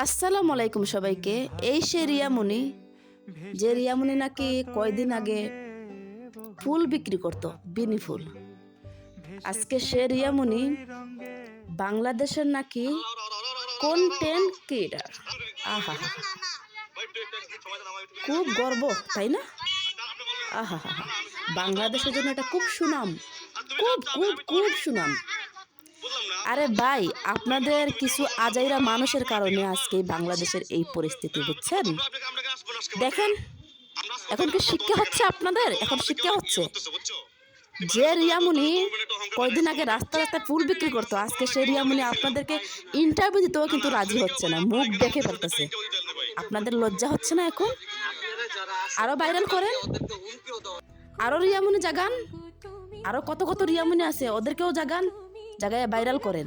আসসালামু আলাইকুম সবাইকে। এই সে রিয়ামণি, যে রিয়ামণি নাকি কয়দিন আগে ফুল বিক্রি করত, বিনি ফুল। আজকে সে রিয়ামণি বাংলাদেশের নাকি কন্টেন্ট ক্রিয়েটার। আহা, খুব গর্ব, তাই না? আহা, বাংলাদেশের জন্য এটা খুব সুনাম, খুব খুব খুব সুনাম। আরে ভাই, আপনাদের কিছু আজাইরা মানুষের কারণে আজকে বাংলাদেশের এই পরিস্থিতি, বুঝছেন? দেখেন, এখন কি শিক্ষা হচ্ছে আপনাদের? এখন শিক্ষা হচ্ছে। যে রিয়ামণি কয়দিন আগে রাস্তা রাস্তায় ফুল বিক্রি করতো, আজকে সেই রিয়ামণি আপনাদেরকে ইন্টারভিউ দিতেও কিন্তু রাজি হচ্ছে না, মুখ দেখে ফেলতেছে। আপনাদের লজ্জা হচ্ছে না এখন? আরো ভাইরাল করেন, আরো রিয়ামণি জাগান, আরো কত কত রিয়ামণি আছে, ওদেরকেও জাগান, জায়গায় ভাইরাল করেন।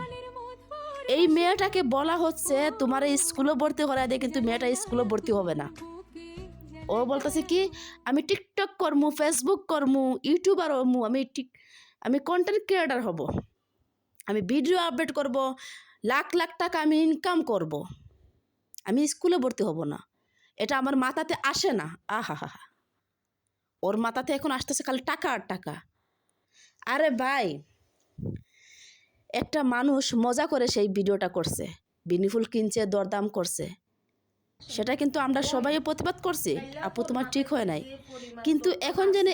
এই মেয়েটাকে বলা হচ্ছে তোমার স্কুলে ভর্তি করা দিয়ে, কিন্তু মেয়েটা স্কুলে ভর্তি হবে না। ও বলতেছে কি, আমি টিকটক করমু, ফেসবুক করমু, ইউটিউবার হমু, আমি কন্টেন্ট ক্রিয়েটার হব, আমি ভিডিও আপলোড করব, লাখ লাখ টাকা আমি ইনকাম করব, আমি স্কুলে ভর্তি হব না। এটা আমার মাথাতে আসে না। আহা হা, ওর মাথাতে এখন আসতেছে খালি টাকা আর টাকা। আরে ভাই, একটা মানুষ মজা করে সেই ভিডিওটা করছে, বিনি ফুল কিনছে, দরদাম করছে, সেটা কিন্তু আমরা সবাই প্রতিবাদ করছি, আপু তোমার ঠিক হয় নাই। কিন্তু এখন যেন